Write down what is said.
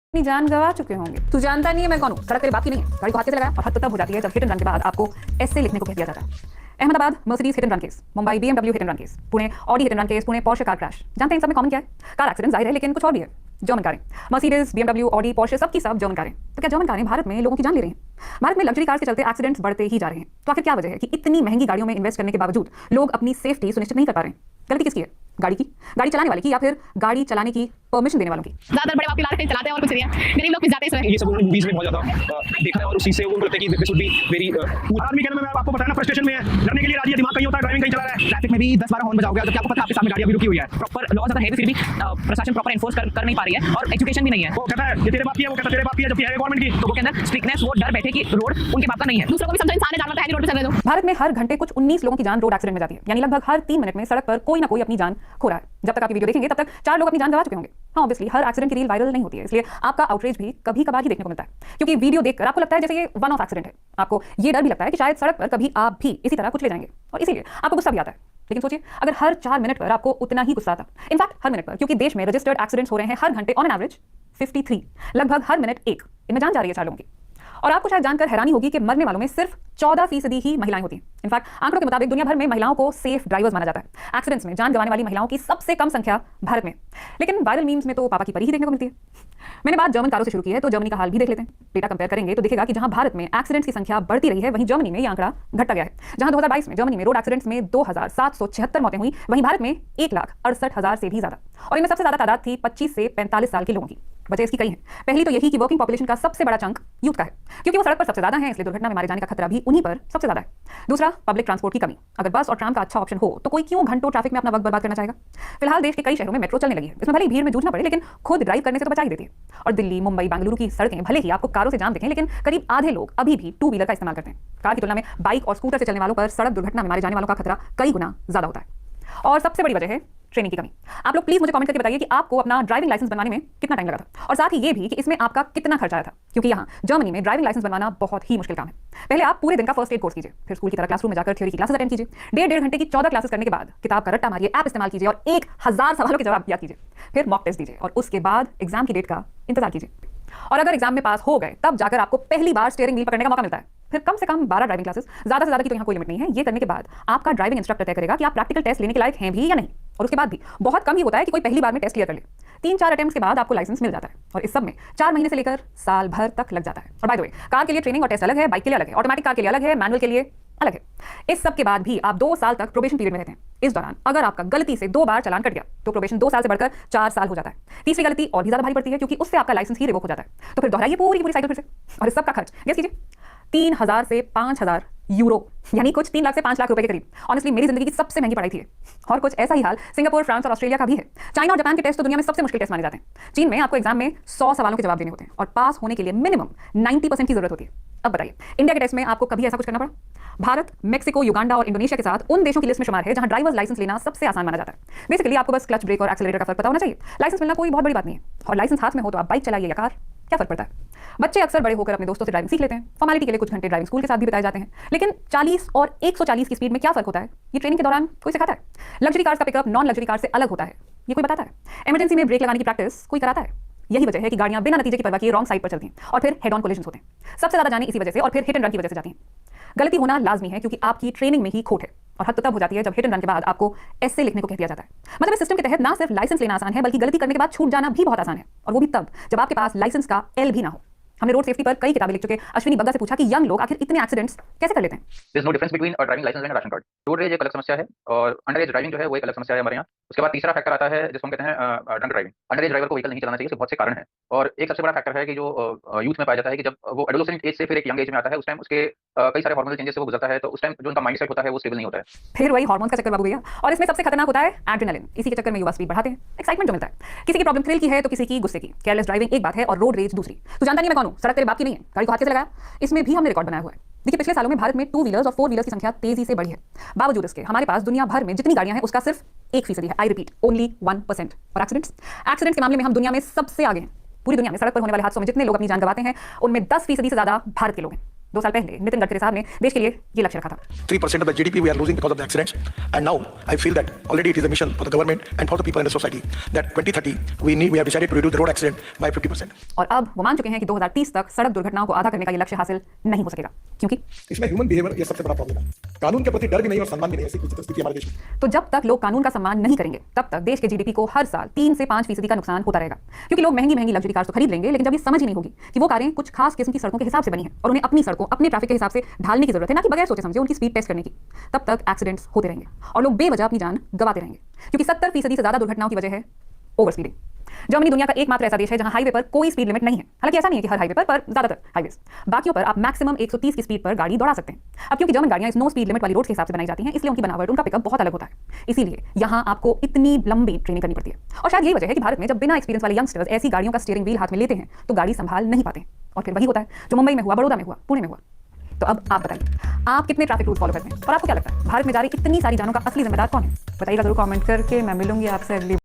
अपनी जान गंवा चुके होंगे। तू जानता नहीं है मैं कौन हूँ, सड़क तेरे बाप की नहीं है। गाड़ी को हाथ कैसे लगाया और हद तो तब हो जाती है जब हिट एंड रन के बाद आपको ऐसे लिखने को कह दिया जाता है। Ahmedabad Mercedes hit and run case, Mumbai BMW hit and run case, Pune Audi hit and run case, Pune Porsche car crash. जानते हैं इन सब में कॉमन क्या है? कार एक्सीडेंट जाहिर है, लेकिन कुछ और भी है। जर्मन कारें, मर्सिडीज बीएमडब्ल्यू ऑडी पोर्शे सबकी सब जर्मन कारें। तो क्या जर्मन कारें भारत में लोगों की जान ले रही हैं? भारत में लग्जरी कार के चलते एक्सीडेंट्स बढ़ते ही जा रहे हैं। तो आखिर क्या वजह है कि इतनी महंगी गाड़ियों में इन्वेस्ट करने के बावजूद लोग अपनी सेफ्टी सुनिश्चित नहीं कर पा रहे हैं? गलती किसकी है? गाड़ी की, गाड़ी चलाने वाले की, या फिर गाड़ी चलाने की परमिशन देने वालों की? ज्यादातर बड़े बाप के लारे चलाते हैं और कुछ नहीं है। गरीब लोग पिस जाते हैं इसमें। ये सब मूवीज में बहुत ज्यादा देखा है और उसी से वो बोलते हैं कि दिस वुड बी वेरी आदमी कहने में मैं आपको बताना फ्रस्ट्रेशन में है, लड़ने के लिए राजी है, दिमाग कहीं होता है, ड्राइविंग कहीं चला रहा है। ट्रैफिक में भी 10-12 हॉर्न बजाओगे जबकि आपको पता है आपके सामने गाड़ी अभी रुकी हुई है। प्रॉपर लॉज अगर है फिर भी प्रशासन प्रॉपर एनफोर्स कर नहीं पा रही है और एजुकेशन भी नहीं है। वो कहता है ये तेरे बाप की है, वो कहता है तेरे बाप की है, जबकि है गवर्नमेंट की। तो वो के अंदर स्ट्रिक्टनेस, वो डर बैठे कि रोड उनके बाप का नहीं है। दूसरों को भी समझो इंसान है, जानवर है, रोड पे चल रहे हो। भारत में हर घंटे कुछ 19 लोगों की जान रोड एक्सीडेंट में जाती है, यानी लगभग हर 3 मिनट में सड़क पर कोई ना कोई अपनी जान खो रहा है। जब तक आप ये वीडियो देखेंगे तब तक 4 लोग अपनी जान गंवा चुके होंगे। हाँ, ऑब्वियसली हर एक्सीडेंट की रील वायरल नहीं होती है, इसलिए आपका आउटरीच भी कभी कभार ही देखने को मिलता है, क्योंकि वीडियो देखकर आपको लगता है जैसे ये वन ऑफ एक्सीडेंट है। आपको ये डर भी लगता है कि शायद सड़क पर कभी आप भी इसी तरह कुचले जाएंगे, और इसीलिए आपको गुस्सा भी आता है। लेकिन सोचिए, अगर हर 4 मिनट पर आपको उतना ही गुस्सा आता, इनफैक्ट हर मिनट पर, क्योंकि देश में रजिस्टर्ड एक्सीडेंट्स हो रहे हैं हर घंटे ऑन एन एवरेज 53, लगभग हर मिनट एक, इनमें जान जा रही है 4 लोगों की। और आपको शायद जानकर हैरानी होगी कि मरने वालों में सिर्फ 14% ही महिलाएं होती हैं। इनफैक्ट आंकड़ों के मुताबिक दुनिया भर में महिलाओं को सेफ ड्राइवर्स माना जाता है। एक्सीडेंट्स में जान गंवाने वाली महिलाओं की सबसे कम संख्या भारत में। लेकिन वायरल मीम्स में तो पापा की परी ही देखने को मिलती है। मैंने बात जर्मन कारों से शुरू की है, तो जर्मनी का हाल भी देख लेते हैं। डेटा कंपेयर करेंगे तो दिखेगा कि जहां भारत में एक्सीडेंट्स की संख्या बढ़ती रही है, वहीं जर्मनी में यह आंकड़ा घटता गया है। जहां 2022 में जर्मनी में रोड एक्सीडेंट्स में 2776 मौतें हुई, वहीं भारत में 1,68,000 से भी ज्यादा। और इनमें सबसे ज्यादा तादाद थी 25 से 45 साल के लोगों की। वजह इसकी कई है। पहली तो यही कि वर्किंग पॉपुलेशन का सबसे बड़ा चंक यूथ का है, क्योंकि वो सड़क पर सबसे ज्यादा है, इसलिए दुर्घटना में मारे जाने का खतरा भी उन्हीं पर सबसे ज्यादा है। दूसरा, पब्लिक ट्रांसपोर्ट की कमी। अगर बस और ट्राम का अच्छा ऑप्शन हो तो कोई क्यों घंटों ट्रैफिक में अपना वक्त बर्बाद करना चाहेगा? फिलहाल देश के कई शहरों में मेट्रो चलने लगी है, इसमें भले ही भीड़ में जूझना पड़े, लेकिन खुद ड्राइव करने से तो बचा ही देती है। और दिल्ली, मुंबई, बेंगलुरु की सड़कें भले ही आपको कारों से जाम दिखें, लेकिन करीब आधे लोग अभी भी 2 व्हीलर का इस्तेमाल करते हैं। कार की तुलना में बाइक और स्कूटर से चलने वालों पर सड़क दुर्घटना में मारे जाने वालों का खतरा कई गुना ज्यादा होता है। और सबसे बड़ी वजह है ट्रेनिंग की कमी। आप लोग प्लीज मुझे कमेंट करके बताइए कि आपको अपना ड्राइविंग लाइसेंस बनवाने में कितना टाइम लगा था, और साथ ही ये भी कि इसमें आपका कितना खर्चा आया था, क्योंकि यहाँ जर्मनी में ड्राइविंग लाइसेंस बनवाना बहुत ही मुश्किल काम है। पहले आप पूरे दिन का फर्स्ट एड कोर्स कीजिए, फिर स्कूल की तरह क्लासरूम में जाकर थ्योरी की क्लासेस अटेंड कीजिए, 1.5 घंटे की 14 क्लासेस करने के बाद किताब का रट्टा मारिए, ऐप इस्तेमाल कीजिए और 1000 सवालों के जवाब याद कीजिए, फिर मॉक टेस्ट दीजिए और उसके बाद एग्जाम की डेट का इंतजार कीजिए। और अगर एग्जाम में पास हो गए तब जाकर आपको पहली बार स्टीयरिंग व्हील पकड़ने का मौका मिलता है। फिर कम से कम 12 ड्राइविंग क्लासेस, ज्यादा से ज्यादा की तो यहाँ कोई लिमिट नहीं है। ये करने के बाद आपका ड्राइविंग इंस्ट्रक्टर तय करेगा कि आप प्रैक्टिकल टेस्ट लेने के लायक हैं भी या नहीं। और उसके बाद भी बहुत कम ही होता है कि कोई पहली बार में टेस्ट क्लियर कर ले। 3-4 अटेम्प्ट्स के बाद आपको लाइसेंस मिल जाता है, और इस सब में 4 महीने से लेकर साल भर तक लग जाता है। और बाय द वे, कार के लिए ट्रेनिंग और टेस्ट अलग है, बाइक के लिए अलग है, ऑटोमेटिक कार के लिए अलग है, मैनुअल के लिए अलग है। इस सब के बाद भी आप 2 साल तक प्रोबेशन पीरियड में रहते हैं। इस दौरान अगर आपका गलती से 2 बार चालान कट गया तो प्रोबेशन 2 साल से बढ़कर 4 साल हो जाता है। तीसरी गलती और भी ज्यादा भारी पड़ती है, क्योंकि उससे आपका लाइसेंस ही रिवोक हो जाता है। तो फिर दोहराइए पूरी पूरी साइकिल फिर से। और इस सब का खर्च गेस कीजिए, 3000 से 5000 यूरो, यानी कुछ 3 लाख से 5 लाख रुपए के करीब। ऑनेस्टली मेरी जिंदगी की सबसे महंगी पढ़ाई थी। और कुछ ऐसा ही हाल सिंगापुर, फ्रांस और ऑस्ट्रेलिया का भी है। चाइना और जापान के टेस्ट तो दुनिया में सबसे मुश्किल टेस्ट माने जाते हैं। चीन में आपको एग्जाम में 100 सवालों के जवाब देने होते हैं, और पास होने के लिए मिनिमम 90% की जरूरत होती है। अब बताइए, इंडिया के टेस्ट में आपको कभी ऐसा कुछ करना पड़ा? भारत मैक्सिको, युगांडा और इंडोनेशिया के साथ उन देशों की लिस्ट में शुमार है जहां ड्राइवर्स लाइसेंस लेना सबसे आसान माना जाता है। बेसिकली आपको बस क्लच, ब्रेक और एक्सेलरेटर का फर्क पता होना चाहिए। लाइसेंस मिलना कोई बहुत बड़ी बात नहीं है, और लाइसेंस हाथ में हो तो आप बाइक चलाइए या कार, क्या फर्क पड़ता है? बच्चे अक्सर बड़े होकर अपने दोस्तों से ड्राइविंग सीख लेते हैं। फॉर्मेलिटी के लिए कुछ घंटे ड्राइविंग स्कूल के साथ भी बिताए जाते हैं। लेकिन 40 और 140 की स्पीड में क्या फर्क होता है, ये ट्रेनिंग के दौरान कोई सिखाता है? लग्जरी कार्स का पिकअप नॉन लग्जरी कार से अलग होता है, ये कोई बताता है? इमरजेंसी में ब्रेक लगाने की प्रैक्टिस कोई कराता है? यही वजह है कि गाड़ियां बिना नतीजे की परवाह किए रॉन्ग साइड पर चलती हैं, और फिर हेड ऑन कोलिजन्स होते हैं। सबसे ज्यादा जाने इसी वजह से, और फिर हिट एंड रन की वजह से जाती हैं। गलती होना लाजमी है, क्योंकि आपकी ट्रेनिंग में ही खोट है, और हद तो तब हो जाती है जब हिट एंड रन के बाद आपको ऐसे लिखने को कह दिया जाता है। मतलब इस सिस्टम के तहत ना सिर्फ लाइसेंस लेना आसान है, बल्कि गलती करने के बाद छूट जाना भी बहुत आसान है, और वो भी तब जब आपके पास लाइसेंस का एल भी ना हो। हमने रोड सेफ्टी पर कई किताबें लिख चुके अश्विनी बग्गा से पूछा कि यंग लोग आखिर इतने एक्सीडेंट्स कैसे कर लेते हैं? There is no difference between a driving license and a ration card. Road rage एक अलग समस्या है और अंडर एज ड्राइविंग जो है वो एक अलग समस्या है हमारे यहाँ। उसके बाद तीसरा फैक्टर आता है जिसको हम कहते हैं drunk driving. Under as driver को व्हीकल नहीं चलाना चाहिए, इसके बहुत से कारण हैं। और एक सबसे बड़ा फैक्टर है कि जो यूथ में पाया जाता है कि जब वो एडोलेसेंट एज से फिर एक यंग एज में आता है, उस टाइम उसके कई सारे हार्मोनल चेंजेस से वो गुजरता है, तो उस टाइम जो उनका माइंडसेट होता है वो स्टेबल नहीं होता है। फिर वही हार्मोन्स का चक्कर बाबू भैया। और इसमें सबसे खतरनाक होता है एड्रेनालिन। इसी के चक्कर में युवा स्पीड बढ़ाते हैं, एक्साइटमेंट जो मिलता है। किसी की प्रॉब्लम थ्रिल की है तो किसी की गुस्से की। केयरलेस ड्राइविंग एक बात है और रोड रेज दूसरी। तू जानता नहीं मैं कौन हूं, सड़क तेरे बाप की नहीं है, गाड़ी को हाथ कैसे लगाया, इसमें भी हमने रिकॉर्ड बनाया हुआ है। देखिए, पिछले सालों में भारत में 2 व्हीलर्स और 4 व्हीलर्स की संख्या तेजी से बढ़ी है। बावजूद इसके हमारे पास दुनिया भर में जितनी गाड़ियां हैं उसका सिर्फ 1% है। I repeat, only 1%। और एक्सीडेंट्स के मामले में हम दुनिया में सबसे आगे हैं। पूरी दुनिया में सड़क पर होने वाले हादसों में जितने लोग अपनी जान गंवाते हैं, उनमें 10% से ज्यादा भारत के लोग हैं। 2 साल पहले नितिन गडकरी साहब ने देश के लिए ये लक्ष्य रखा था। 3% of the GDP we are losing because of the accidents. And now I feel that already it is a mission for the government and for the people in the society that 2030 we have decided to reduce the road accident by 50%. और अब वो मान चुके हैं कि 2030 तक सड़क दुर्घटनाओं को आधा करने का ये लक्ष्य हासिल नहीं हो सकेगा, क्योंकि इसमें ह्यूमन बिहेवियर ये सबसे बड़ा प्रॉब्लम है। कानून के प्रति डर भी नहीं और सम्मान भी नहीं, ऐसी कुछ स्थिति हमारे देश में। तो जब तक लोग कानून का सम्मान नहीं करेंगे तब तक देश के जीडीपी को हर साल 3 से 5% का नुकसान होता रहेगा, क्योंकि लोग महंगी महंगी लग्जरी कार्स तो खरीद लेंगे, लेकिन जब ये समझ ही नहीं होगी कि वो कारें कुछ खास किस्म की सड़कों के हिसाब से बनी है और उन्हें अपनी सड़कों अपने ट्रैफिक के हिसाब से ढालने की जरूरत है, ना कि बगैर सोचे समझे उनकी स्पीड टेस्ट करने की, तब तक एक्सीडेंट्स होते रहेंगे और लोग बेवजह अपनी जान गंवाते रहेंगे, क्योंकि 70% से ज्यादा दुर्घटनाओं की वजह है ओवर स्पीडिंग। जर्मनी दुनिया का एकमात्र ऐसा देश है जहां हाईवे पर कोई स्पीड लिमिट नहीं है। हालांकि ऐसा नहीं है कि हर हाईवे पर ज्यादातर हाईवेज, बाकियों पर आप मैक्सिमम 130 की स्पीड पर गाड़ी दौड़ा सकते हैं। अब क्योंकि जर्मन गाड़ियां इस नो स्पीड लिमिट वाली रोड के हिसाब से बनाई जाती हैं, इसलिए उनकी बनावट, उनका पिकअप बहुत अलग होता है। इसीलिए यहां आपको इतनी लंबी ट्रेनिंग करनी पड़ती है। और शायद यही वजह है कि भारत में जब बिना एक्सपीरियंस वाले यंगस्टर्स ऐसी गाड़ियों का स्टीयरिंग व्हील हाथ में लेते हैं तो गाड़ी संभाल नहीं पाते, और फिर वही होता है जो मुंबई में हुआ, बड़ौदा में हुआ, पुणे में हुआ। तो अब आप बताइए, आप कितने ट्रैफिक रूल्स फॉलो करते हैं और आपको क्या लगता है भारत में जा रही इतनी सारी जानों का असली जिम्मेदार कौन है? बताइएगा जरूर कमेंट करके। मैं मिलूंगी आपसे अगली